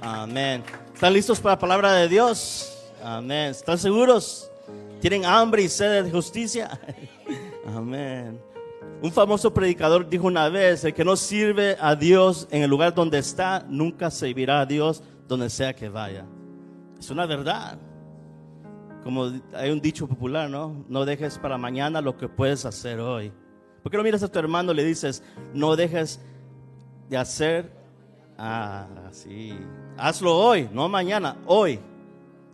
Amén. ¿Están listos para la palabra de Dios? Amén. ¿Están seguros? ¿Tienen hambre y sed de justicia? Amén. Un famoso predicador dijo una vez: el que no sirve a Dios en el lugar donde está, nunca servirá a Dios donde sea que vaya. Es una verdad. Como hay un dicho popular, ¿no? No dejes para mañana lo que puedes hacer hoy. ¿Por qué no miras a tu hermano y le dices: no dejes de hacer? Sí. Hazlo hoy, no mañana, hoy.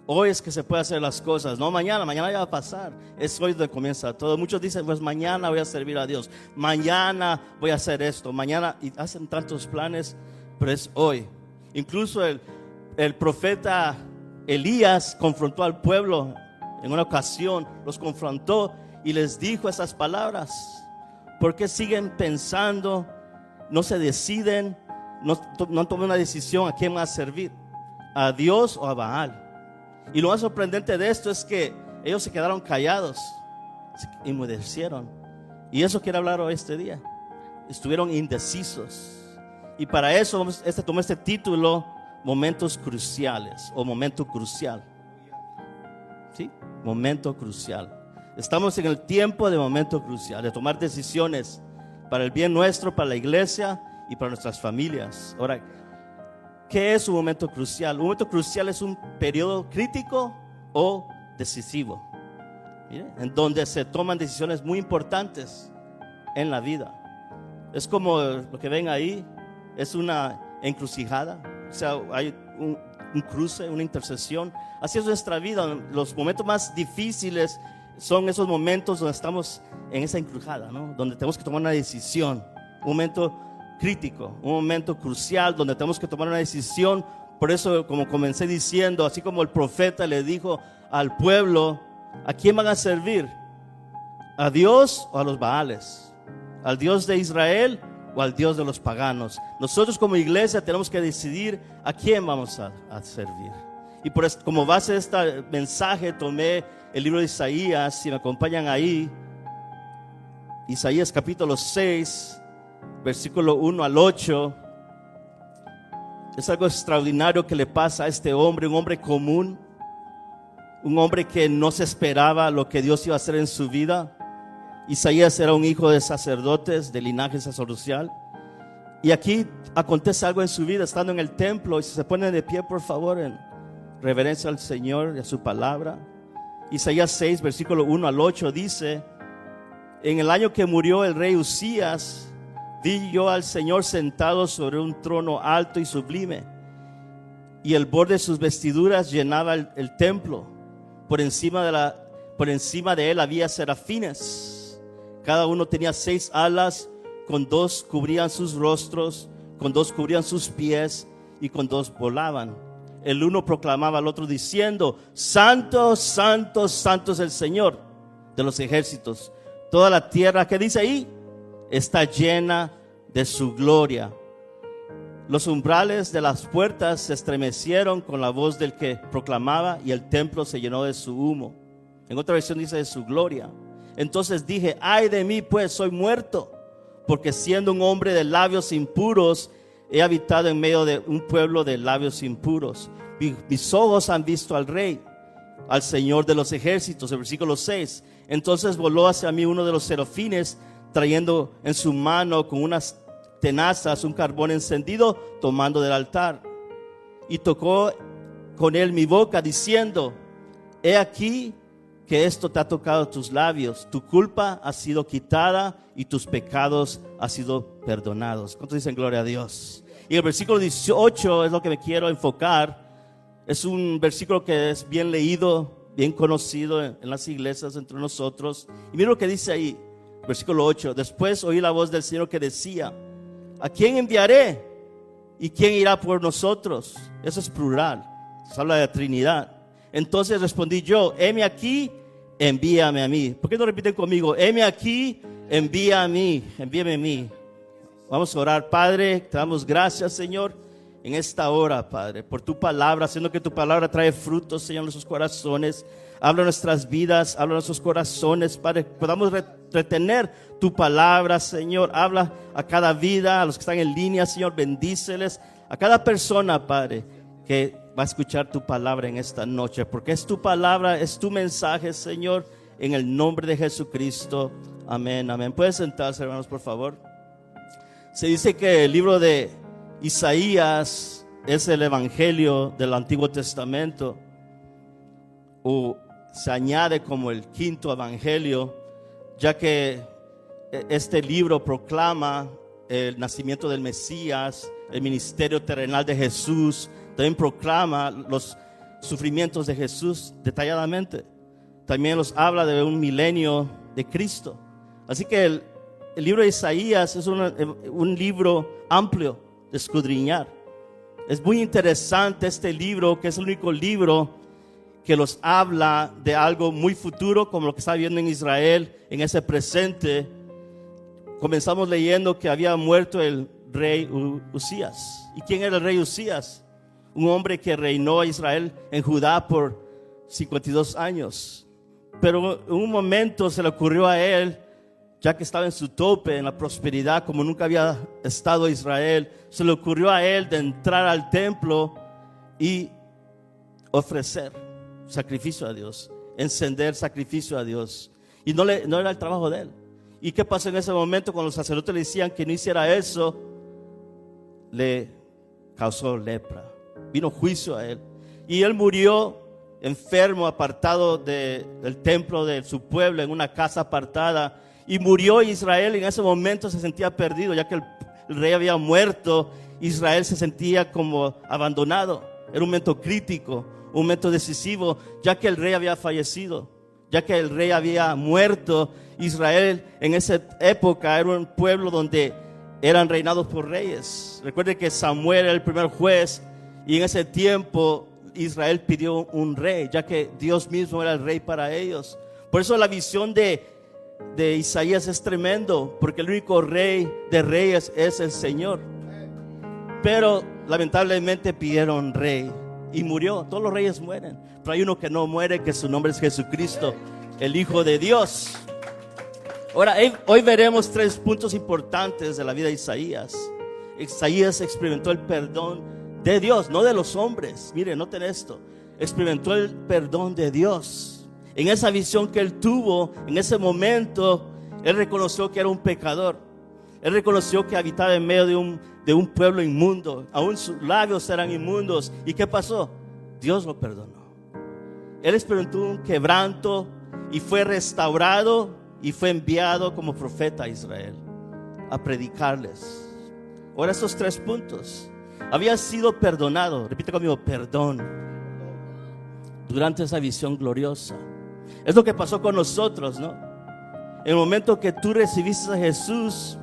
Hoy es que se puede hacer las cosas, no mañana, mañana ya va a pasar. Es hoy donde comienza todo. Muchos dicen: pues mañana voy a servir a Dios, mañana voy a hacer esto, mañana, y hacen tantos planes, pero es hoy. Incluso el profeta Elías confrontó al pueblo en una ocasión, los confrontó y les dijo esas palabras: ¿por qué siguen pensando? No se deciden, no toman una decisión a quién van a servir, a Dios o a Baal. Y lo más sorprendente de esto es que ellos se quedaron callados, se enmudecieron. Y eso quiero hablar hoy este día. Estuvieron indecisos. Y para eso tomé este título: momentos cruciales o momento crucial. ¿Sí? Momento crucial. Estamos en el tiempo de momento crucial, de tomar decisiones para el bien nuestro, para la iglesia y para nuestras familias. Ahora, ¿qué es un momento crucial? Un momento crucial es un periodo crítico o decisivo, ¿mire? En donde se toman decisiones muy importantes en la vida. Es como lo que ven ahí, es una encrucijada. O sea, hay un cruce, una intersección. Así es nuestra vida. Los momentos más difíciles son esos momentos donde estamos en esa encrujada, ¿no? Donde tenemos que tomar una decisión. Un momento crítico, un momento crucial donde tenemos que tomar una decisión. Por eso, como comencé diciendo, así como el profeta le dijo al pueblo: ¿a quién van a servir? ¿A Dios o a los Baales? ¿Al Dios de Israel o al Dios de los paganos? Nosotros como iglesia tenemos que decidir a quién vamos a servir. Y por eso, como base de este mensaje, tomé el libro de Isaías. Si me acompañan ahí, Isaías capítulo 6, versículo 1 al 8. Es algo extraordinario que le pasa a este hombre, un hombre común, un hombre que no se esperaba lo que Dios iba a hacer en su vida. Isaías era un hijo de sacerdotes, de linaje sacerdotal. Y aquí acontece algo en su vida, estando en el templo. Y si se ponen de pie, por favor, en reverencia al Señor y a su palabra. Isaías 6, versículo 1 al 8 dice: en el año que murió el rey Uzías, vi yo al Señor sentado sobre un trono alto y sublime, y el borde de sus vestiduras llenaba el templo. Por encima de él había serafines. Cada uno tenía 6 alas, con 2 cubrían sus rostros, con 2 cubrían sus pies, y con 2 volaban. El uno proclamaba al otro diciendo: Santo, santo, santo es el Señor de los ejércitos. Toda la tierra, ¿qué dice ahí? Está llena de su gloria. Los umbrales de las puertas se estremecieron con la voz del que proclamaba, y el templo se llenó de su humo. En otra versión dice: de su gloria. Entonces dije: ay de mí, pues soy muerto, porque siendo un hombre de labios impuros, he habitado en medio de un pueblo de labios impuros. Mis ojos han visto al Rey, al Señor de los ejércitos. El versículo 6. Entonces voló hacia mí uno de los serafines, trayendo en su mano con unas tenazas un carbón encendido, tomando del altar. Y tocó con él mi boca, diciendo: he aquí que esto te ha tocado tus labios, tu culpa ha sido quitada y tus pecados han sido perdonados. ¿Cuántos dicen gloria a Dios? Y el versículo 18 es lo que me quiero enfocar. Es un versículo que es bien leído, bien conocido en las iglesias entre nosotros. Y mira lo que dice ahí, versículo 8. Después oí la voz del Señor que decía: ¿a quién enviaré? ¿Y quién irá por nosotros? Eso es plural, se habla de la Trinidad. Entonces respondí yo: heme aquí, envíame a mí. ¿Por qué no repiten conmigo? Heme aquí, envía a mí, envíame a mí. Vamos a orar. Padre, te damos gracias, Señor, en esta hora, Padre, por tu palabra, haciendo que tu palabra trae frutos, Señor, en nuestros corazones. Habla nuestras vidas, habla nuestros corazones, Padre, podamos retener tu palabra, Señor. Habla a cada vida, a los que están en línea, Señor, bendíceles. A cada persona, Padre, que va a escuchar tu palabra en esta noche, porque es tu palabra, es tu mensaje, Señor, en el nombre de Jesucristo. Amén, amén. Pueden sentarse, hermanos, por favor. Se dice que el libro de Isaías es el evangelio del Antiguo Testamento, o se añade como el quinto evangelio, ya que este libro proclama el nacimiento del Mesías, el ministerio terrenal de Jesús. También proclama los sufrimientos de Jesús detalladamente. También nos habla de un milenio de Cristo. Así que el libro de Isaías es un libro amplio de escudriñar. Es muy interesante este libro, que es el único libro que nos habla de algo muy futuro, como lo que está viendo en Israel en ese presente. Comenzamos leyendo que había muerto el rey Usías. ¿Y quién era el rey Usías? Un hombre que reinó a Israel en Judá por 52 años. Pero en un momento se le ocurrió a él, ya que estaba en su tope, en la prosperidad, como nunca había estado Israel, se le ocurrió a él de entrar al templo y ofrecer sacrificio a Dios, encender sacrificio a Dios. Y no era el trabajo de él. ¿Y qué pasó en ese momento? Cuando los sacerdotes le decían que no hiciera eso, le causó lepra. Vino juicio a él. Y él murió enfermo, apartado del templo de su pueblo, en una casa apartada. Y murió Israel. En ese momento se sentía perdido, ya que el rey había muerto. Israel se sentía como abandonado. Era un momento crítico, un momento decisivo, ya que el rey había fallecido, ya que el rey había muerto. Israel en esa época era un pueblo donde eran reinados por reyes. Recuerde que Samuel era el primer juez, y en ese tiempo Israel pidió un rey, ya que Dios mismo era el rey para ellos. Por eso la visión de Isaías es tremendo, porque el único rey de reyes es el Señor. Pero lamentablemente pidieron rey y murió. Todos los reyes mueren, pero hay uno que no muere, que su nombre es Jesucristo, el Hijo de Dios. Ahora, hoy veremos 3 puntos importantes de la vida de Isaías. Isaías experimentó el perdón de Dios, no de los hombres. Mire, noten esto. Experimentó el perdón de Dios. En esa visión que él tuvo, en ese momento, él reconoció que era un pecador. Él reconoció que habitaba en medio de un pueblo inmundo. Aún sus labios eran inmundos. ¿Y qué pasó? Dios lo perdonó. Él experimentó un quebranto y fue restaurado y fue enviado como profeta a Israel a predicarles. Ahora, esos 3 puntos. Había sido perdonado. Repite conmigo: perdón. Durante esa visión gloriosa. Es lo que pasó con nosotros, ¿no? En el momento que tú recibiste a Jesús,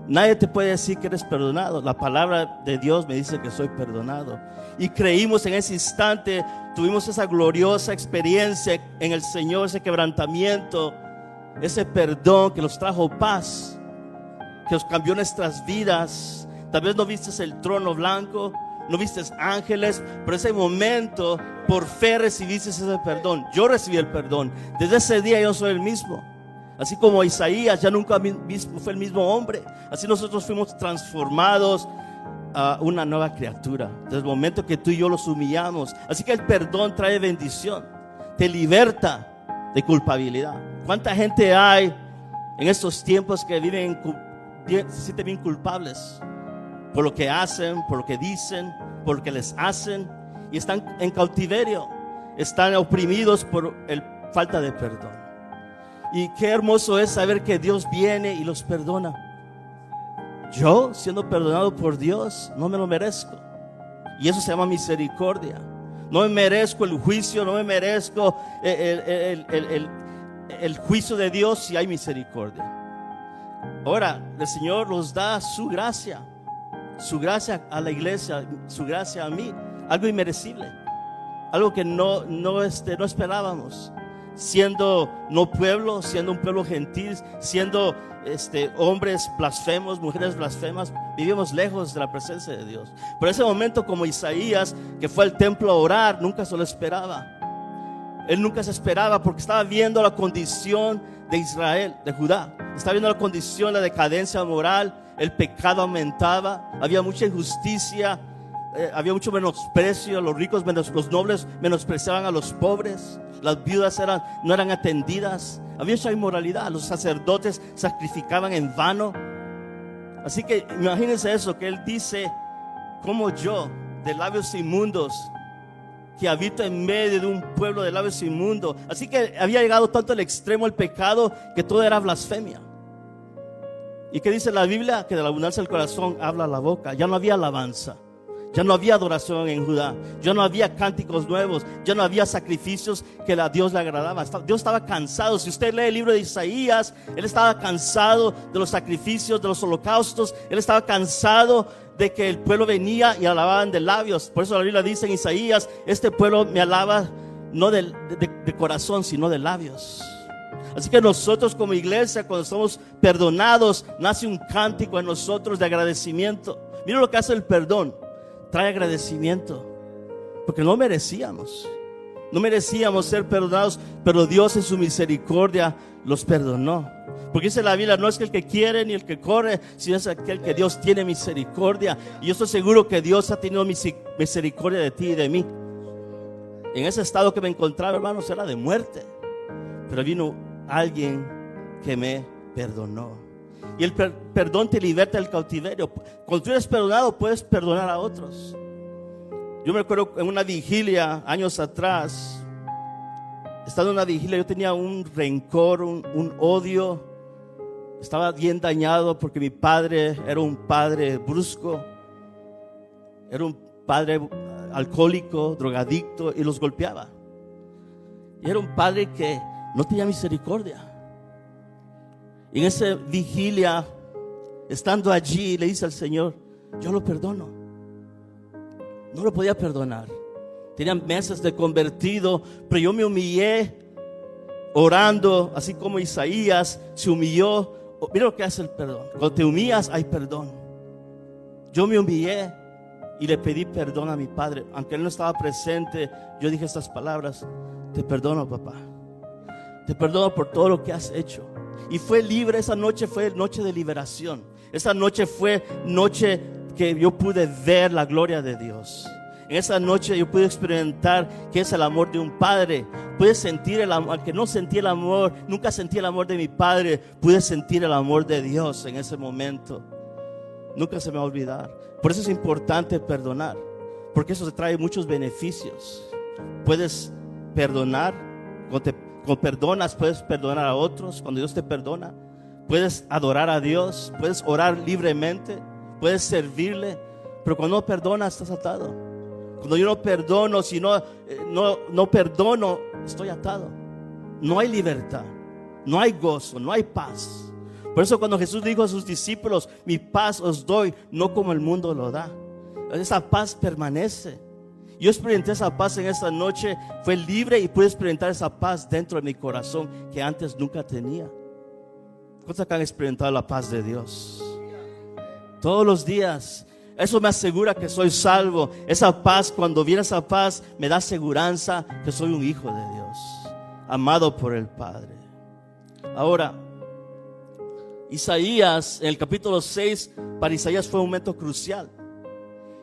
nadie te puede decir que eres perdonado. La palabra de Dios me dice que soy perdonado. Y creímos en ese instante. Tuvimos esa gloriosa experiencia en el Señor, ese quebrantamiento, ese perdón que nos trajo paz, que nos cambió nuestras vidas. Tal vez no vistes el trono blanco, no vistes ángeles, pero ese momento por fe recibiste ese perdón. Yo recibí el perdón. Desde ese día yo soy el mismo. Así como Isaías ya nunca fue el mismo hombre, así nosotros fuimos transformados a una nueva criatura desde el momento que tú y yo los humillamos. Así que el perdón trae bendición, te liberta de culpabilidad. ¿Cuánta gente hay en estos tiempos que se sienten bien culpables por lo que hacen, por lo que dicen, por lo que les hacen, y están en cautiverio, están oprimidos por falta de perdón? Y qué hermoso es saber que Dios viene y los perdona. Yo, siendo perdonado por Dios, no me lo merezco. Y eso se llama misericordia. No me merezco el juicio, no me merezco el juicio de Dios si hay misericordia. Ahora, el Señor nos da su gracia a la iglesia, su gracia a mí, algo inmerecible, algo que no esperábamos. Siendo no pueblo, siendo un pueblo gentil, siendo hombres blasfemos, mujeres blasfemas, vivimos lejos de la presencia de Dios. Pero ese momento, como Isaías, que fue al templo a orar, nunca se lo esperaba. Él nunca se esperaba, porque estaba viendo la condición de Israel, de Judá. Estaba viendo la condición, la decadencia moral. El pecado aumentaba, había mucha injusticia, había mucho menosprecio, los ricos, los nobles menospreciaban a los pobres, las viudas no eran atendidas, había mucha inmoralidad, los sacerdotes sacrificaban en vano. Así que imagínense eso, que él dice, como yo, de labios inmundos, que habito en medio de un pueblo de labios inmundos. Así que había llegado tanto al extremo el pecado que todo era blasfemia. ¿Y qué dice la Biblia? Que de la abundancia del corazón habla la boca. Ya no había alabanza, ya no había adoración en Judá, ya no había cánticos nuevos, ya no había sacrificios que a Dios le agradaba. Dios estaba cansado. Si usted lee el libro de Isaías, él estaba cansado de los sacrificios, de los holocaustos. Él estaba cansado de que el pueblo venía y alababan de labios. Por eso la Biblia dice en Isaías, este pueblo me alaba no de corazón, sino de labios. Así que nosotros como iglesia, cuando somos perdonados, nace un cántico en nosotros de agradecimiento. Mira lo que hace el perdón, trae agradecimiento, porque no merecíamos ser perdonados, pero Dios en su misericordia los perdonó. Porque dice la Biblia, no es que el que quiere ni el que corre, sino es aquel que Dios tiene misericordia. Y yo estoy seguro que Dios ha tenido misericordia de ti y de mí. En ese estado que me encontraba, hermanos, era de muerte, pero vino alguien que me perdonó. Y el perdón te liberta del cautiverio. Cuando tú eres perdonado, puedes perdonar a otros. Yo me acuerdo en una vigilia años atrás, estando en una vigilia, yo tenía un rencor, un odio. Estaba bien dañado porque mi padre era un padre brusco, era un padre alcohólico, drogadicto, y los golpeaba. Y era un padre que no tenía misericordia. Y en esa vigilia, estando allí, le dice al Señor, yo lo perdono. No lo podía perdonar. Tenía meses de convertido, pero yo me humillé orando, así como Isaías se humilló. Mira lo que hace el perdón. Cuando te humillas, hay perdón. Yo me humillé y le pedí perdón a mi padre. Aunque él no estaba presente, yo dije estas palabras: te perdono, papá. Te perdono por todo lo que has hecho. Y fue libre. Esa noche fue noche de liberación. Esa noche fue noche que yo pude ver la gloria de Dios. En esa noche yo pude experimentar qué es el amor de un padre. Pude sentir el amor, aunque no sentí el amor, nunca sentí el amor de mi padre, pude sentir el amor de Dios en ese momento. Nunca se me va a olvidar. Por eso es importante perdonar, porque eso te trae muchos beneficios. Puedes perdonar, cuando perdonas puedes perdonar a otros. Cuando Dios te perdona, puedes adorar a Dios, puedes orar libremente, puedes servirle. Pero cuando no perdonas, estás atado. Cuando yo no perdono, si no perdono, estoy atado. No hay libertad, no hay gozo, no hay paz. Por eso cuando Jesús dijo a sus discípulos, mi paz os doy, no como el mundo lo da. Esa paz permanece. Yo experimenté esa paz en esta noche, fue libre y pude experimentar esa paz dentro de mi corazón que antes nunca tenía. ¿Cuántos que han experimentado la paz de Dios? Todos los días. Eso me asegura que soy salvo. Esa paz, cuando viene esa paz, me da seguranza que soy un hijo de Dios, amado por el Padre. Ahora, Isaías, en el capítulo 6, para Isaías fue un momento crucial.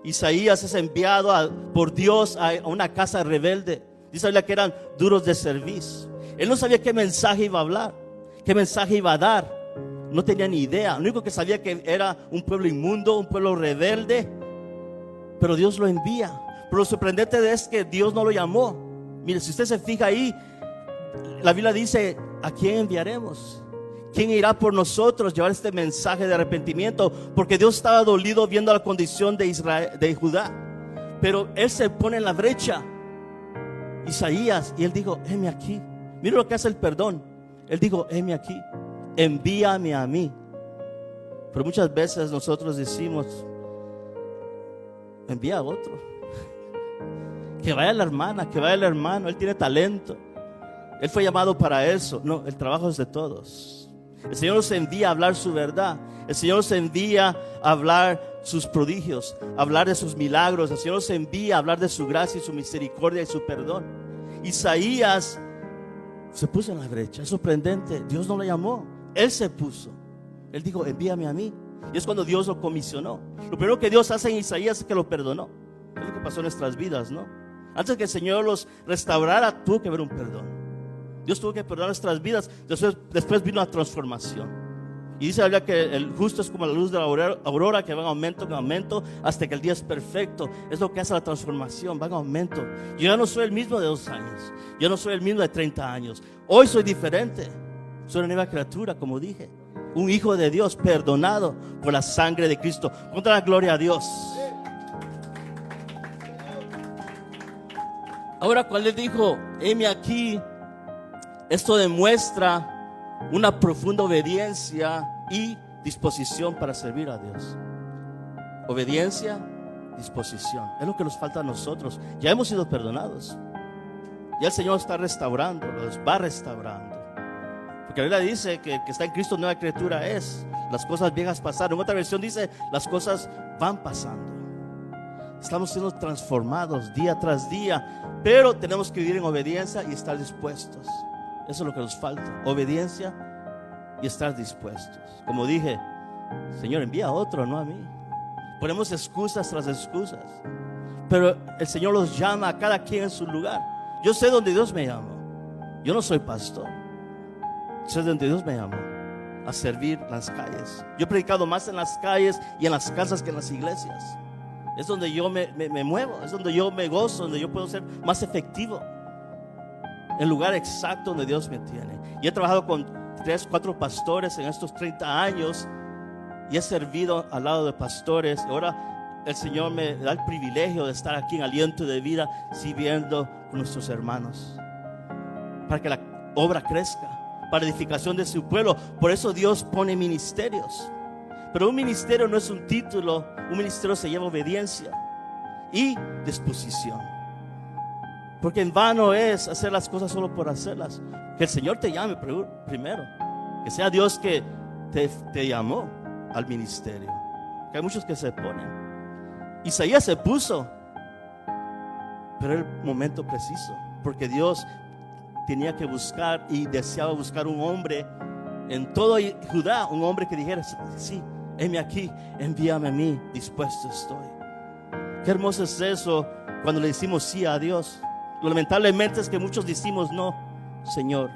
Isaías es enviado por Dios a una casa rebelde. Dice la Biblia que eran duros de cerviz. Él no sabía qué mensaje iba a hablar, qué mensaje iba a dar. No tenía ni idea. Lo único que sabía que era un pueblo inmundo, un pueblo rebelde. Pero Dios lo envía. Pero lo sorprendente es que Dios no lo llamó. Mire, si usted se fija ahí, la Biblia dice, ¿a quién enviaremos? ¿Quién irá por nosotros llevar este mensaje de arrepentimiento? Porque Dios estaba dolido viendo la condición de Israel, de Judá. Pero Él se pone en la brecha, Isaías, y Él dijo, heme aquí. Mira lo que hace el perdón. Él dijo, heme aquí, envíame a mí. Pero muchas veces nosotros decimos, envía a otro. Que vaya la hermana, que vaya el hermano, él tiene talento. Él fue llamado para eso. No, el trabajo es de todos. El Señor nos envía a hablar su verdad. El Señor nos envía a hablar sus prodigios, a hablar de sus milagros. El Señor nos envía a hablar de su gracia y su misericordia y su perdón. Isaías se puso en la brecha. Es sorprendente. Dios no lo llamó, Él se puso. Él dijo, envíame a mí. Y es cuando Dios lo comisionó. Lo primero que Dios hace en Isaías es que lo perdonó. Es lo que pasó en nuestras vidas, ¿no? Antes que el Señor los restaurara, tuvo que haber un perdón. Dios tuvo que perdonar nuestras vidas. Después vino la transformación. Y dice la Biblia que el justo es como la luz de la aurora, que va en aumento, hasta que el día es perfecto. Es lo que hace la transformación, va en aumento. Yo ya no soy el mismo de 2 años. Yo no soy el mismo de 30 años. Hoy soy diferente. Soy una nueva criatura, como dije. Un hijo de Dios, perdonado por la sangre de Cristo. Contra la gloria a Dios. Ahora, cuando Él dijo, heme aquí, esto demuestra una profunda obediencia y disposición para servir a Dios. Obediencia, disposición. Es lo que nos falta a nosotros. Ya hemos sido perdonados. Ya el Señor está restaurando, los va restaurando. Porque la Biblia dice que el que está en Cristo nueva criatura es. Las cosas viejas pasaron. En otra versión dice, las cosas van pasando. Estamos siendo transformados día tras día, pero tenemos que vivir en obediencia y estar dispuestos. Eso es lo que nos falta, obediencia y estar dispuestos. Como dije, Señor, envía a otro, no a mí. Ponemos excusas tras excusas, pero el Señor los llama a cada quien en su lugar. Yo sé dónde Dios me llamó. Yo no soy pastor. Sé dónde Dios me llamó, a servir las calles. Yo he predicado más en las calles y en las casas que en las iglesias. Es donde yo me muevo, es donde yo me gozo, donde yo puedo ser más efectivo. El lugar exacto donde Dios me tiene. Y he trabajado con 3, 4 pastores en estos 30 años y he servido al lado de pastores. Ahora el Señor me da el privilegio de estar aquí en Aliento de Vida, sirviendo con nuestros hermanos, para que la obra crezca, para edificación de su pueblo. Por eso Dios pone ministerios. Pero un ministerio no es un título. Un ministerio se lleva obediencia y disposición. Porque en vano es hacer las cosas solo por hacerlas. Que el Señor te llame primero. Que sea Dios que te llamó al ministerio. Que hay muchos que se ponen. Isaías se puso, pero era el momento preciso. Porque Dios tenía que buscar y deseaba buscar un hombre en todo Judá. Un hombre que dijera, sí, heme aquí, envíame a mí, dispuesto estoy. Qué hermoso es eso cuando le decimos sí a Dios. Lo lamentablemente es que muchos decimos no, Señor,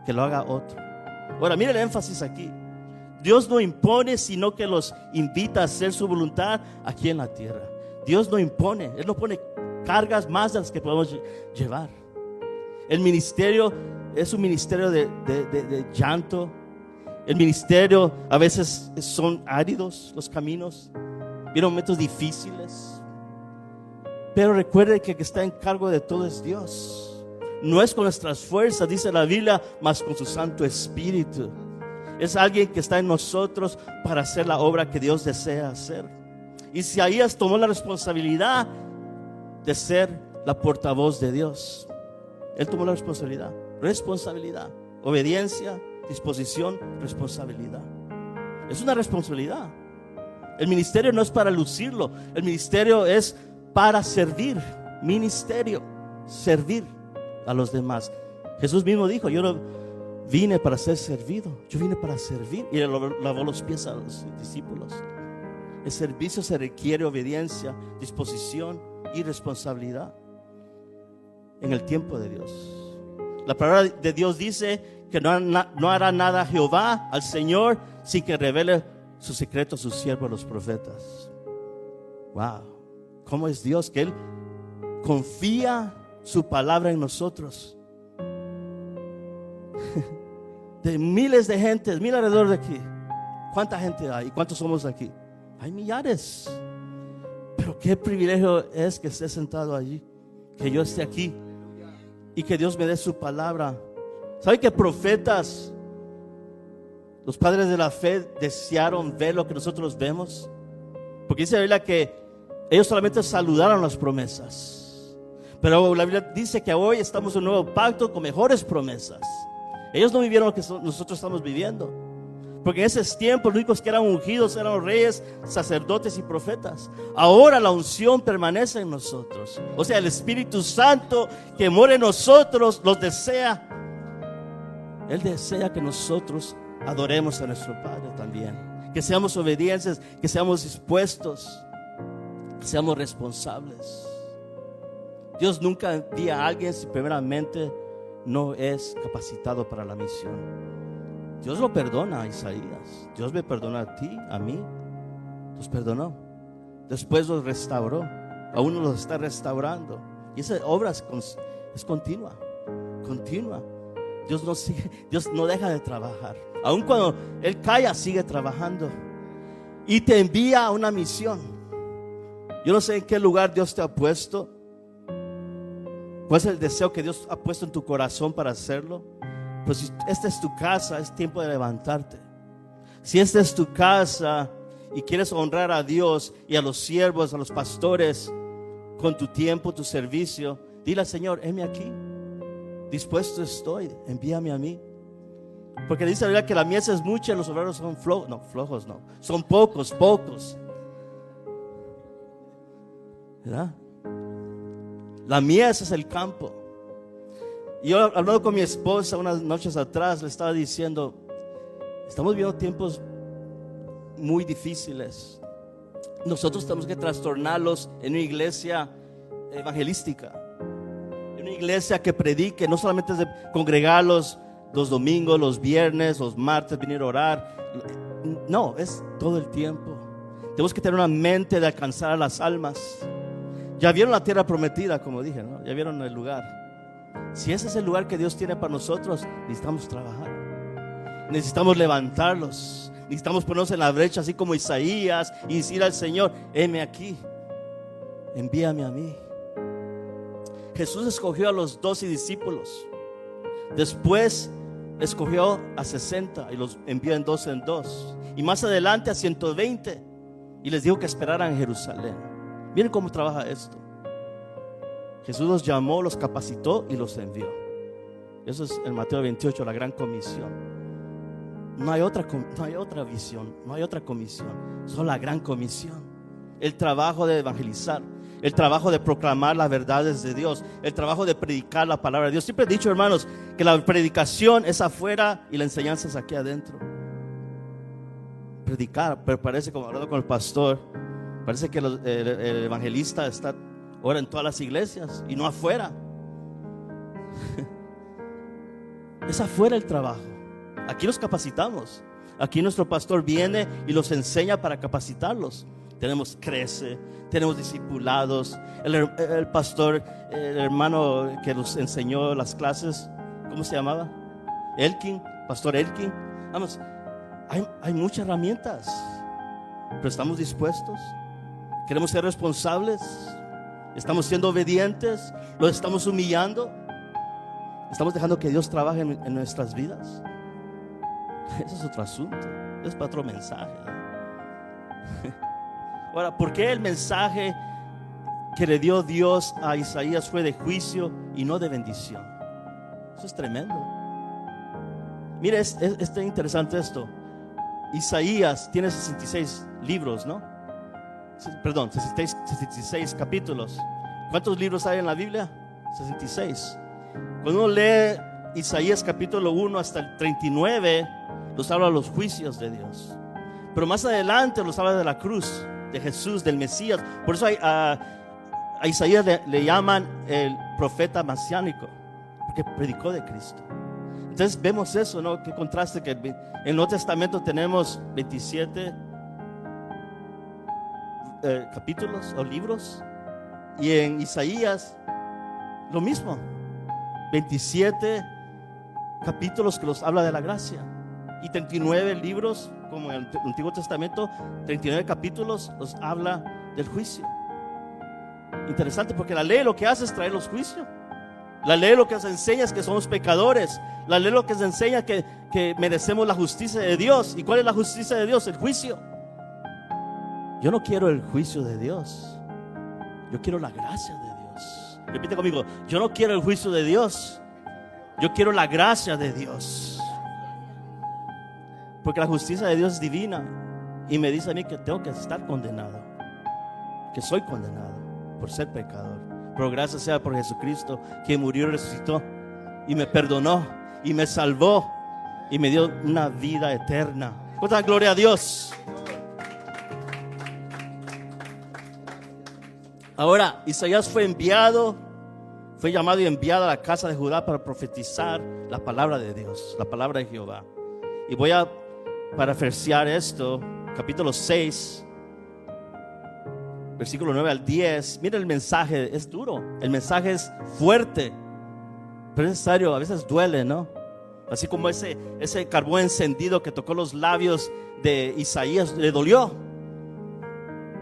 que lo haga otro. Ahora, mire el énfasis aquí. Dios no impone, sino que los invita a hacer su voluntad aquí en la tierra. Dios no impone, Él no pone cargas más de las que podemos llevar. El ministerio es un ministerio de llanto. El ministerio a veces son áridos los caminos. Vienen momentos difíciles. Pero recuerde que el que está en cargo de todo es Dios. No es con nuestras fuerzas, dice la Biblia, mas con su Santo Espíritu. Es alguien que está en nosotros para hacer la obra que Dios desea hacer. Y Isaías tomó la responsabilidad de ser la portavoz de Dios. Él tomó la responsabilidad, obediencia, disposición, responsabilidad. Es una responsabilidad. El ministerio no es para lucirlo. El ministerio es para servir. Ministerio, servir a los demás. Jesús mismo dijo, yo no vine para ser servido, yo vine para servir. Y él lavó los pies a los discípulos. El servicio se requiere obediencia, disposición y responsabilidad en el tiempo de Dios. La palabra de Dios dice que no hará nada Jehová al Señor sin que revele su secreto a sus siervos los profetas. Wow, cómo es Dios, que Él confía su palabra en nosotros. De miles de gentes, mil alrededor de aquí. ¿Cuánta gente hay? ¿Y cuántos somos aquí? Hay millares. Pero qué privilegio es que esté sentado allí, que yo esté aquí y que Dios me dé su palabra. ¿Sabe que profetas, los padres de la fe, desearon ver lo que nosotros vemos? Porque dice la Biblia que ellos solamente saludaron las promesas, pero la Biblia dice que hoy estamos en un nuevo pacto con mejores promesas. Ellos no vivieron lo que nosotros estamos viviendo, porque en esos tiempos los únicos que eran ungidos eran los reyes, sacerdotes y profetas. Ahora la unción permanece en nosotros. O sea, el Espíritu Santo que mora en nosotros los desea. Él desea que nosotros adoremos a nuestro Padre también, que seamos obedientes, que seamos dispuestos. Seamos responsables. Dios nunca envía a alguien si primeramente no es capacitado para la misión. Dios lo perdona a Isaías. Dios me perdona a ti, a mí. Los perdonó. Después los restauró. Aún los está restaurando. Y esa obra es continua. Continua. Dios no deja de trabajar. Aun cuando Él calla, sigue trabajando. Y te envía a una misión. Yo no sé en qué lugar Dios te ha puesto. ¿Cuál es el deseo que Dios ha puesto en tu corazón para hacerlo? Pero si esta es tu casa, es tiempo de levantarte. Si esta es tu casa y quieres honrar a Dios y a los siervos, a los pastores, con tu tiempo, tu servicio, dile al Señor: heme aquí, dispuesto estoy, envíame a mí. Porque dice la Biblia que la mies es mucha y los obreros son flojos, son pocos. ¿Verdad? La mies es el campo. Y yo, hablando con mi esposa unas noches atrás, le estaba diciendo: estamos viviendo tiempos muy difíciles. Nosotros tenemos que trastornarlos en una iglesia evangelística, en una iglesia que predique. No solamente es de congregarlos los domingos, los viernes, los martes, venir a orar. No, es todo el tiempo. Tenemos que tener una mente de alcanzar a las almas. Ya vieron la tierra prometida, como dije, ¿no? Ya vieron el lugar. Si ese es el lugar que Dios tiene para nosotros, necesitamos trabajar. Necesitamos levantarlos. Necesitamos ponernos en la brecha, así como Isaías, y decir al Señor: heme aquí, envíame a mí. Jesús escogió a los 12 discípulos. Después escogió a 60 y los envió en dos. Y más adelante a 120. Y les dijo que esperaran en Jerusalén. Miren cómo trabaja esto. Jesús los llamó, los capacitó y los envió. Eso es en Mateo 28, la gran comisión. No hay otra visión, no hay otra comisión, solo la gran comisión. El trabajo de evangelizar, el trabajo de proclamar las verdades de Dios, el trabajo de predicar la palabra de Dios. Siempre he dicho, hermanos, que la predicación es afuera y la enseñanza es aquí adentro. Predicar, pero parece, como hablando con el pastor, parece que el evangelista está ahora en todas las iglesias y no afuera. Es afuera el trabajo. Aquí los capacitamos. Aquí nuestro pastor viene y los enseña para capacitarlos. Tenemos crece, tenemos discipulados. El pastor, el hermano que nos enseñó las clases, ¿cómo se llamaba? Elkin, pastor Elkin. Vamos, hay muchas herramientas, pero estamos dispuestos. Queremos ser responsables. Estamos siendo obedientes. Los estamos humillando. Estamos dejando que Dios trabaje en nuestras vidas. Ese es otro asunto. Es para otro mensaje. Ahora, ¿por qué el mensaje que le dio Dios a Isaías fue de juicio y no de bendición? Eso es tremendo. Mire, es interesante esto. Isaías tiene 66 libros, ¿no? Perdón, 66 capítulos. ¿Cuántos libros hay en la Biblia? 66. Cuando uno lee Isaías capítulo 1 hasta el 39, nos habla de los juicios de Dios. Pero más adelante nos habla de la cruz, de Jesús, del Mesías. Por eso a Isaías le llaman el profeta mesiánico, porque predicó de Cristo. Entonces vemos eso, ¿no? Qué contraste, que en el Nuevo Testamento tenemos 27 capítulos o libros, y en Isaías lo mismo, 27 capítulos que nos habla de la gracia, y 39 libros, como en el Antiguo Testamento, 39 capítulos nos habla del juicio. Interesante, porque la ley lo que hace es traer los juicios. La ley lo que nos enseña es que somos pecadores. La ley lo que nos enseña es que merecemos la justicia de Dios. ¿Y cuál es la justicia de Dios? El juicio. Yo no quiero el juicio de Dios, yo quiero la gracia de Dios. Repite conmigo: yo no quiero el juicio de Dios, yo quiero la gracia de Dios. Porque la justicia de Dios es divina y me dice a mí que tengo que estar condenado, que soy condenado por ser pecador. Pero gracias sea por Jesucristo, que murió y resucitó y me perdonó y me salvó y me dio una vida eterna. ¿Cuánta gloria a Dios? Ahora, Isaías fue llamado y enviado a la casa de Judá para profetizar la palabra de Dios, la palabra de Jehová. Y voy a parafrasear esto, capítulo 6, versículo 9 al 10. Mira, el mensaje es duro, el mensaje es fuerte, pero es necesario, a veces duele, ¿no? Así como ese carbón encendido que tocó los labios de Isaías, le dolió,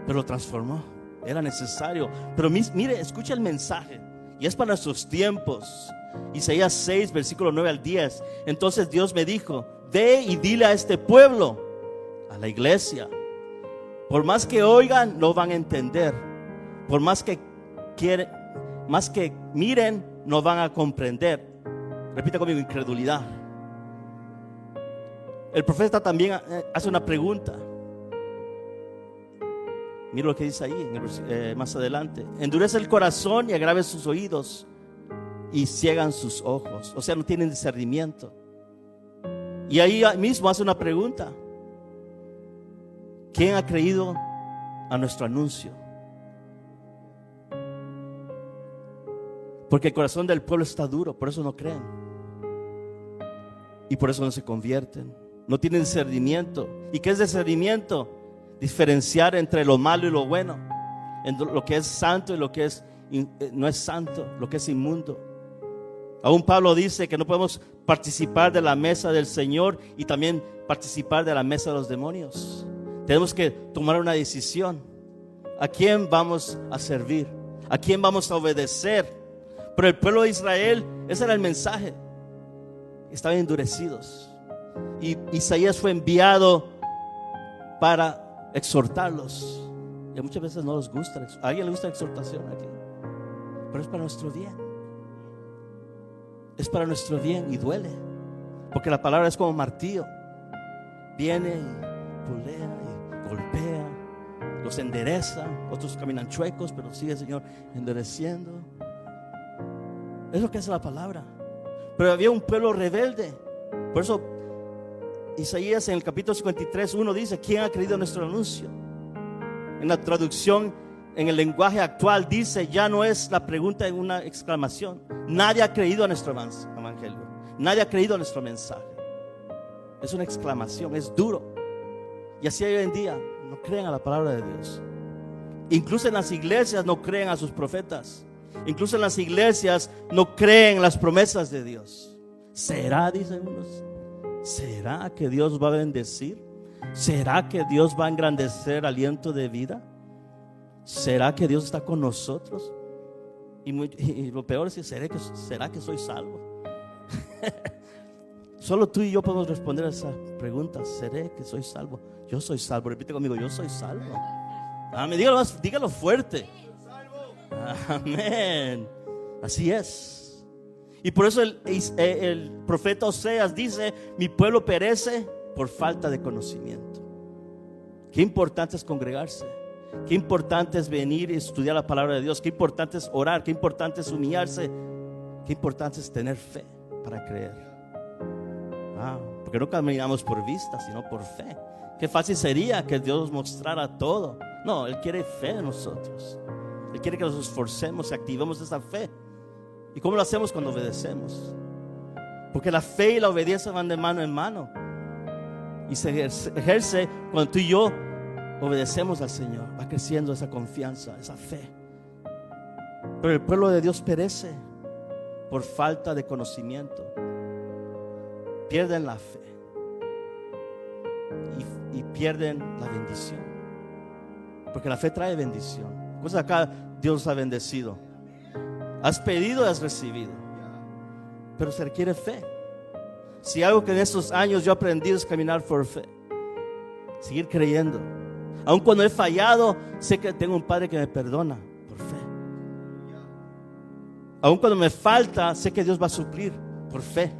pero lo transformó, era necesario. Pero mire, escucha el mensaje, y es para nuestros tiempos. Isaías 6, versículo 9 al 10. Entonces Dios me dijo: ve y dile a este pueblo, a la iglesia, por más que oigan, no van a entender. Por más que miren, no van a comprender. Repita conmigo: incredulidad. El profeta también hace una pregunta. Mira lo que dice ahí más adelante: endurece el corazón y agrave sus oídos y ciegan sus ojos. O sea, no tienen discernimiento. Y ahí mismo hace una pregunta: ¿quién ha creído a nuestro anuncio? Porque el corazón del pueblo está duro, por eso no creen. Y por eso no se convierten. No tienen discernimiento. ¿Y qué es discernimiento? Diferenciar entre lo malo y lo bueno, entre lo que es santo y lo que no es santo, lo que es inmundo. Aún Pablo dice que no podemos participar de la mesa del Señor y también participar de la mesa de los demonios. Tenemos que tomar una decisión. ¿A quién vamos a servir? ¿A quién vamos a obedecer? Pero el pueblo de Israel, ese era el mensaje. Estaban endurecidos. Y Isaías fue enviado para exhortarlos. Y muchas veces no les gusta. ¿A alguien le gusta la exhortación aquí? Pero es para nuestro bien. Es para nuestro bien y duele. Porque la palabra es como martillo. Viene y pulea y golpea, los endereza. Otros caminan chuecos, pero sigue el Señor endureciendo. Es lo que hace la palabra. Pero había un pueblo rebelde. Por eso Isaías en el capítulo 53:1 dice: ¿quién ha creído nuestro anuncio? En la traducción, en el lenguaje actual, dice: ya no es la pregunta en una exclamación. Nadie ha creído a nuestro evangelio. Nadie ha creído a nuestro mensaje. Es una exclamación, es duro. Y así hoy en día no creen a la palabra de Dios. Incluso en las iglesias no creen a sus profetas. Incluso en las iglesias no creen las promesas de Dios. ¿Será, dicen unos? ¿Será que Dios va a bendecir? ¿Será que Dios va a engrandecer aliento de vida? ¿Será que Dios está con nosotros? Y lo peor es: ¿será que soy salvo? Solo tú y yo podemos responder a esa pregunta. ¿Seré que soy salvo? Yo soy salvo. Repite conmigo: yo soy salvo. Amén. Dígalo fuerte. Amén. Así es. Y por eso el profeta Oseas dice: mi pueblo perece por falta de conocimiento. Qué importante es congregarse. Qué importante es venir y estudiar la palabra de Dios. Qué importante es orar. Qué importante es humillarse. Qué importante es tener fe para creer. Porque no caminamos por vista, sino por fe. Qué fácil sería que Dios mostrara todo. No, Él quiere fe en nosotros. Él quiere que nos esforcemos y activemos esa fe. ¿Y cómo lo hacemos? Cuando obedecemos. Porque la fe y la obediencia van de mano en mano. Y se ejerce cuando tú y yo obedecemos al Señor. Va creciendo esa confianza, esa fe. Pero el pueblo de Dios perece por falta de conocimiento. Pierden la fe y pierden la bendición. Porque la fe trae bendición. Pues acá Dios ha bendecido. Has pedido y has recibido. Pero se requiere fe. Si algo que en estos años yo he aprendido es caminar por fe. Seguir creyendo. Aun cuando he fallado, sé que tengo un Padre que me perdona por fe. Aun cuando me falta, sé que Dios va a suplir por fe.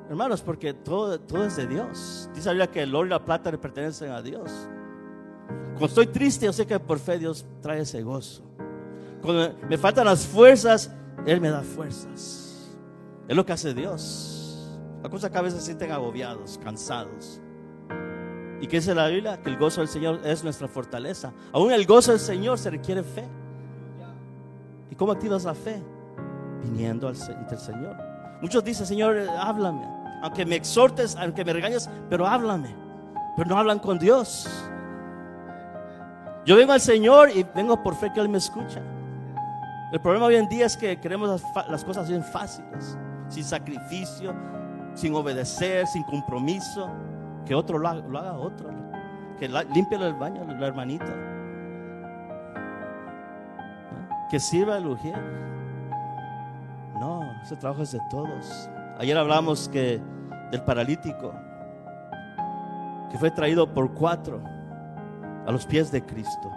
Hermanos, porque todo es de Dios. Dice la Biblia que el oro y la plata le pertenecen a Dios. Cuando estoy triste, yo sé que por fe Dios trae ese gozo. Cuando me faltan las fuerzas, Él me da fuerzas. Es lo que hace Dios. La cosa es que a veces se sienten agobiados, cansados. ¿Y qué dice la Biblia? Que el gozo del Señor es nuestra fortaleza. Aún el gozo del Señor se requiere fe. ¿Y cómo activas la fe? Viniendo ante el Señor. Muchos dicen: Señor, háblame, aunque me exhortes, aunque me regañes, pero háblame. Pero no hablan con Dios. Yo vengo al Señor y vengo por fe que Él me escucha. El problema hoy en día es que queremos las cosas bien fáciles, sin sacrificio, sin obedecer, sin compromiso. Que otro lo haga otro. Que limpie el baño la hermanita. Que sirva el ujier. No, ese trabajo es de todos. Ayer hablamos del paralítico, que fue traído por 4 a los pies de Cristo.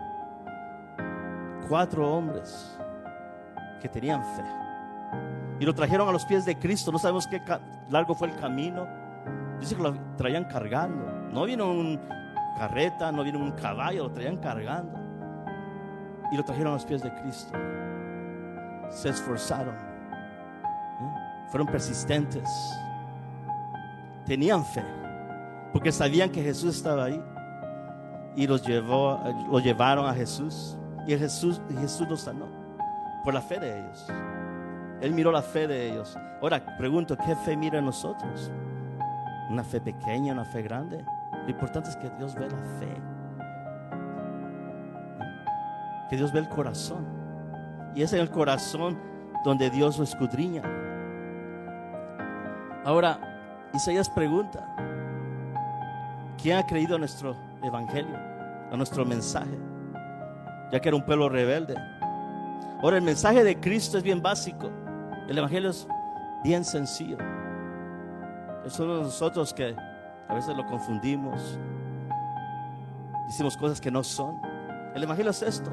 4 hombres que tenían fe y lo trajeron a los pies de Cristo. No sabemos qué largo fue el camino. Dice que lo traían cargando. No vino un carreta, no vino un caballo, lo traían cargando y lo trajeron a los pies de Cristo. Se esforzaron, fueron persistentes, tenían fe, porque sabían que Jesús estaba ahí, y lo llevaron a Jesús, y Jesús los sanó por la fe de ellos. Él miró la fe de ellos. Ahora pregunto, ¿qué fe mira en nosotros? ¿Una fe pequeña, una fe grande? Lo importante es que Dios ve la fe, que Dios ve el corazón, y es en el corazón donde Dios lo escudriña. Ahora Isaías pregunta: ¿quién ha creído a nuestro evangelio, a nuestro mensaje? Ya que era un pueblo rebelde. Ahora el mensaje de Cristo es bien básico. El evangelio es bien sencillo. Somos nosotros que a veces lo confundimos, decimos cosas que no son. El evangelio es esto,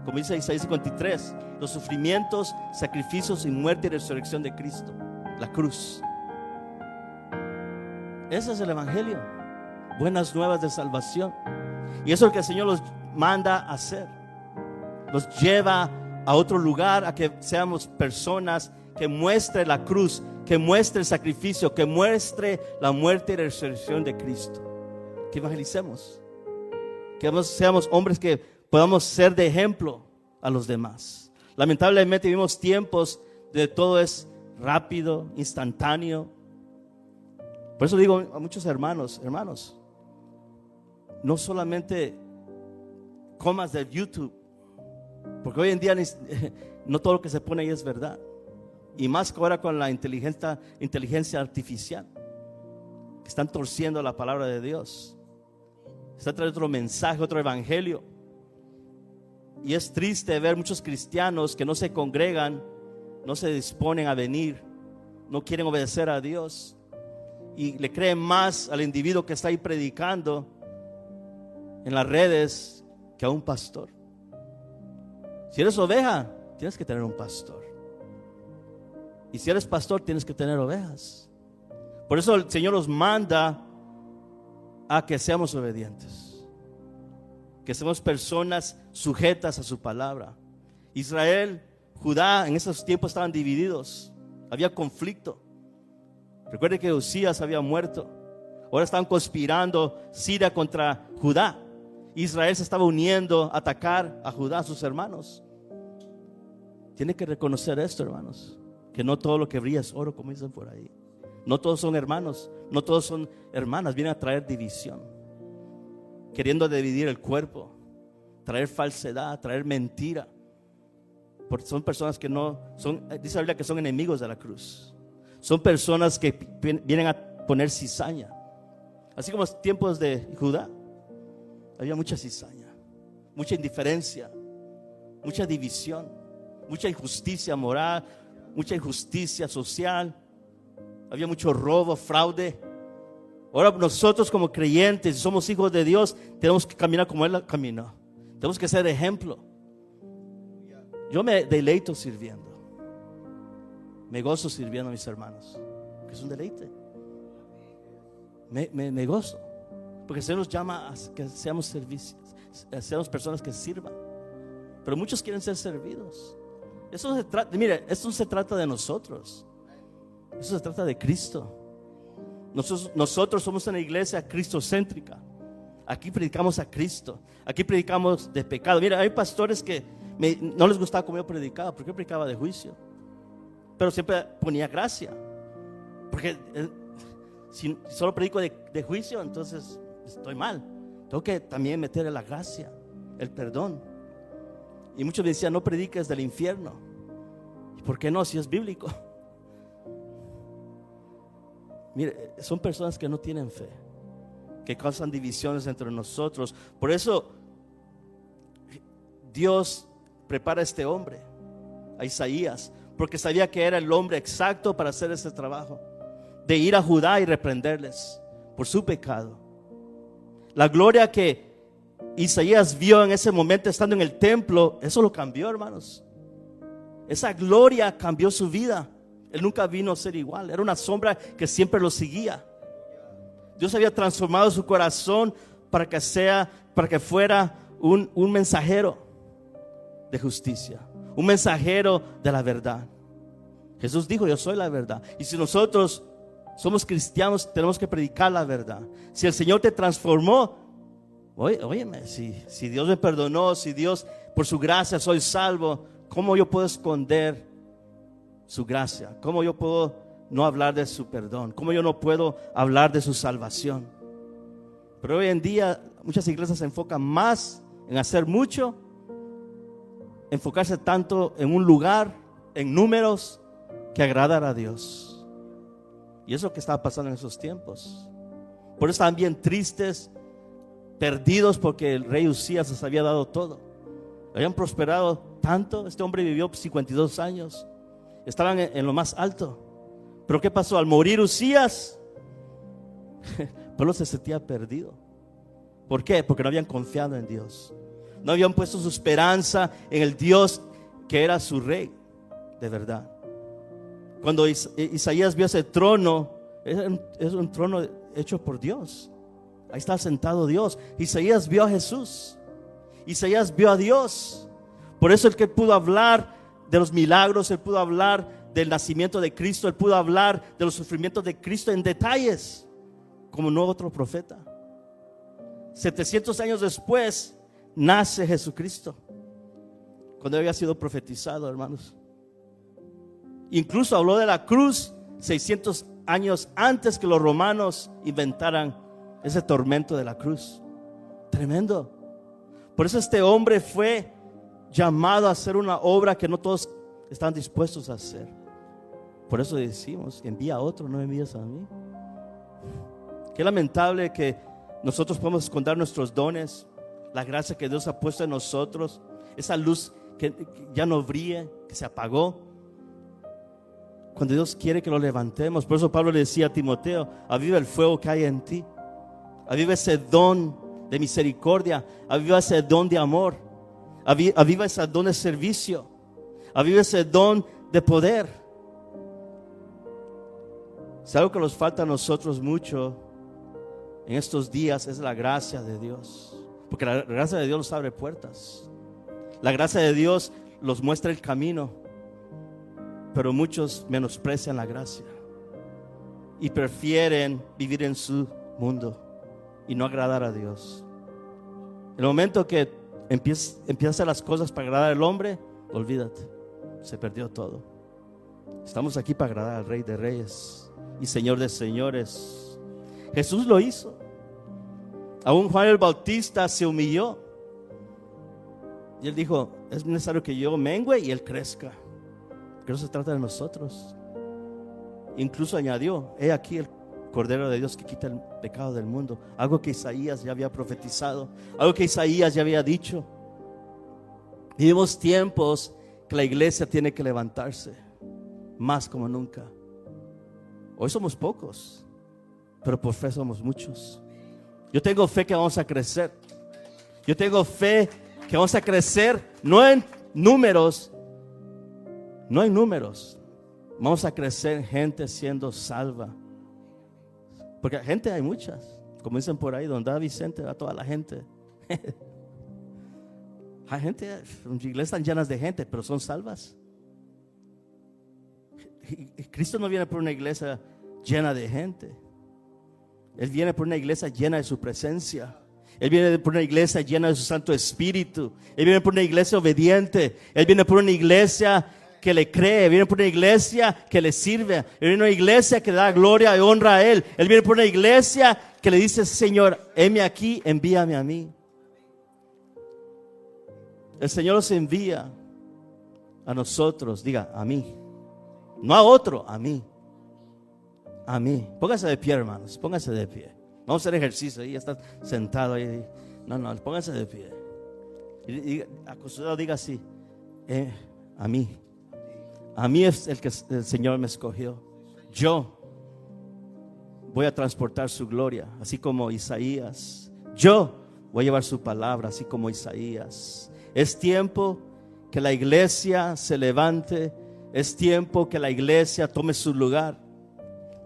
como dice Isaías 53, los sufrimientos, sacrificios y muerte y resurrección de Cristo, la cruz. Ese es el evangelio, buenas nuevas de salvación. Y eso es lo que el Señor los manda a hacer. Los lleva a otro lugar, a que seamos personas que muestre la cruz, que muestre el sacrificio, que muestre la muerte y la resurrección de Cristo. Que evangelicemos, que seamos hombres que podamos ser de ejemplo a los demás. Lamentablemente vivimos tiempos de todo es rápido, instantáneo. Por eso digo a muchos hermanos, no solamente comas de YouTube, porque hoy en día no todo lo que se pone ahí es verdad. Y más que ahora con la inteligencia artificial, que están torciendo la palabra de Dios. Está trayendo otro mensaje, otro evangelio. Y es triste ver muchos cristianos que no se congregan, no se disponen a venir, no quieren obedecer a Dios, y le creen más al individuo que está ahí predicando en las redes que a un pastor. Si eres oveja, tienes que tener un pastor. Y si eres pastor, tienes que tener ovejas. Por eso el Señor nos manda a que seamos obedientes, que seamos personas sujetas a su palabra. Israel, Judá en esos tiempos estaban divididos, había conflicto. Recuerde que Usías había muerto. Ahora estaban conspirando Siria contra Judá. Israel se estaba uniendo a atacar a Judá, a sus hermanos. Tiene que reconocer esto, hermanos, que no todo lo que brilla es oro, como dicen por ahí. No todos son hermanos, no todos son hermanas. Vienen a traer división, queriendo dividir el cuerpo, traer falsedad, traer mentira. Porque son personas que no son, dice la Biblia, que son enemigos de la cruz. Son personas que vienen a poner cizaña. Así como en los tiempos de Judá, había mucha cizaña, mucha indiferencia, mucha división, mucha injusticia moral, mucha injusticia social. Había mucho robo, fraude. Ahora nosotros como creyentes, si somos hijos de Dios, tenemos que caminar como Él caminó. Tenemos que ser ejemplo. Yo me deleito sirviendo. Me gozo sirviendo a mis hermanos, que es un deleite. Me gozo, porque el Señor nos llama a que seamos servicios, seamos personas que sirvan. Pero muchos quieren ser servidos. Eso se trata, mire, esto no se trata de nosotros. Eso se trata de Cristo. Nosotros somos una iglesia cristocéntrica. Aquí predicamos a Cristo. Aquí predicamos de pecado. Mira, hay pastores que no les gustaba cómo yo predicaba, porque yo predicaba de juicio. Pero siempre ponía gracia. Porque si solo predico de juicio, entonces estoy mal. Tengo que también meterle la gracia, el perdón. Y muchos me decían, no prediques del infierno. ¿Y por qué no? Si es bíblico. Mire, son personas que no tienen fe, que causan divisiones entre nosotros. Por eso Dios prepara a este hombre, a Isaías, porque sabía que era el hombre exacto para hacer ese trabajo, de ir a Judá y reprenderles por su pecado. La gloria que Isaías vio en ese momento estando en el templo, eso lo cambió, hermanos. Esa gloria cambió su vida. Él nunca vino a ser igual. Era una sombra que siempre lo seguía. Dios había transformado su corazón para que fuera un mensajero de justicia, un mensajero de la verdad. Jesús dijo, yo soy la verdad. Y si nosotros somos cristianos, tenemos que predicar la verdad. Si el Señor te transformó, óyeme, si Dios me perdonó, si Dios por su gracia soy salvo, ¿cómo yo puedo esconder su gracia? ¿Cómo yo puedo no hablar de su perdón? ¿Cómo yo no puedo hablar de su salvación? Pero hoy en día muchas iglesias se enfocan más en hacer mucho, enfocarse tanto en un lugar, en números, que agradar a Dios. Y eso es lo que estaba pasando en esos tiempos. Por eso estaban bien tristes, perdidos, porque el rey Usías les había dado todo. Habían prosperado tanto. Este hombre vivió 52 años. Estaban en lo más alto. Pero ¿qué pasó? Al morir Usías, el pueblo se sentía perdido. ¿Por qué? Porque no habían confiado en Dios. No habían puesto su esperanza en el Dios que era su rey de verdad. Cuando Isaías vio ese trono, es un trono hecho por Dios. Ahí está sentado Dios. Isaías vio a Jesús. Isaías vio a Dios. Por eso él pudo hablar de los milagros, él pudo hablar del nacimiento de Cristo, él pudo hablar de los sufrimientos de Cristo en detalles, como no otro profeta. 700 años después nace Jesucristo, cuando había sido profetizado, hermanos. Incluso habló de la cruz 600 años antes que los romanos inventaran ese tormento de la cruz. Tremendo. Por eso este hombre fue llamado a hacer una obra que no todos están dispuestos a hacer. Por eso decimos, envía a otro, no me envíes a mí. Qué lamentable que nosotros podemos esconder nuestros dones, la gracia que Dios ha puesto en nosotros, esa luz que ya no brilla, que se apagó, cuando Dios quiere que lo levantemos. Por eso Pablo le decía a Timoteo, aviva el fuego que hay en ti, aviva ese don de misericordia, aviva ese don de amor, aviva ese don de servicio, aviva ese don de poder. Si algo que nos falta a nosotros mucho en estos días es la gracia de Dios, porque la gracia de Dios nos abre puertas, la gracia de Dios los muestra el camino, pero muchos menosprecian la gracia y prefieren vivir en su mundo y no agradar a Dios. En el momento que empieza a hacer las cosas para agradar al hombre, olvídate, se perdió todo. Estamos aquí para agradar al Rey de Reyes y Señor de Señores. Jesús lo hizo. Aún Juan el Bautista se humilló y él dijo, es necesario que yo mengüe y él crezca, que no se trata de nosotros. Incluso añadió, he aquí el Cordero de Dios que quita el pecado del mundo. Algo que Isaías ya había profetizado, algo que Isaías ya había dicho. Vivimos tiempos que la iglesia tiene que levantarse más como nunca. Hoy somos pocos, pero por fe somos muchos. Yo tengo fe que vamos a crecer. Yo tengo fe que vamos a crecer, no en números, no en números. Vamos a crecer en gente siendo salva. Porque gente hay muchas, como dicen por ahí, donde va Vicente va toda la gente. Hay gente, las iglesias están llenas de gente, pero son salvas. Cristo no viene por una iglesia llena de gente. Él viene por una iglesia llena de su presencia. Él viene por una iglesia llena de su Santo Espíritu. Él viene por una iglesia obediente. Él viene por una iglesia que le cree. Viene por una iglesia que le sirve. Él viene por una iglesia que le da gloria y honra a Él. Él viene por una iglesia que le dice, Señor, heme aquí, envíame a mí. El Señor los envía a nosotros. Diga, a mí. No a otro, a mí. A mí. Póngase de pie, hermanos. Póngase de pie. Vamos a hacer ejercicio. Ahí está sentado ahí. No, póngase de pie. Y acostado diga así. A mí. A mí es el que el Señor me escogió. Yo voy a transportar su gloria, así como Isaías. Yo voy a llevar su palabra, así como Isaías. Es tiempo que la iglesia se levante. Es tiempo que la iglesia tome su lugar.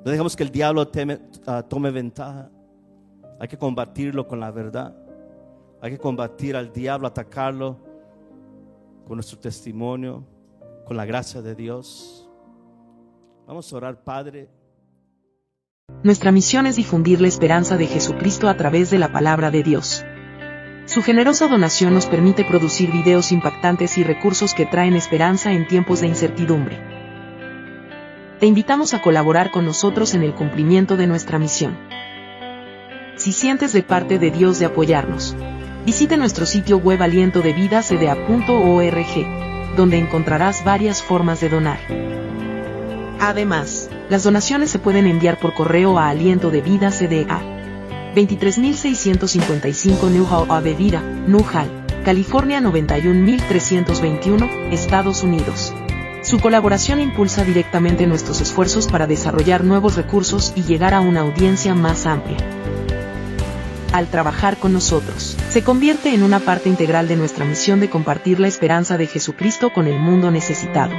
No dejemos que el diablo tome ventaja. Hay que combatirlo con la verdad. Hay que combatir al diablo, atacarlo con nuestro testimonio, con la gracia de Dios. Vamos a orar, Padre. Nuestra misión es difundir la esperanza de Jesucristo a través de la palabra de Dios. Su generosa donación nos permite producir videos impactantes y recursos que traen esperanza en tiempos de incertidumbre. Te invitamos a colaborar con nosotros en el cumplimiento de nuestra misión. Si sientes de parte de Dios de apoyarnos, visite nuestro sitio web alientodevidacda.org, donde encontrarás varias formas de donar. Además, las donaciones se pueden enviar por correo a Aliento de Vida CDA, 23.655 Newhall Ave Vida, Newhall, California 91.321, Estados Unidos. Su colaboración impulsa directamente nuestros esfuerzos para desarrollar nuevos recursos y llegar a una audiencia más amplia. Al trabajar con nosotros, se convierte en una parte integral de nuestra misión de compartir la esperanza de Jesucristo con el mundo necesitado.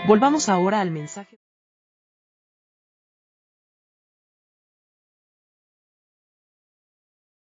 Volvamos ahora al mensaje.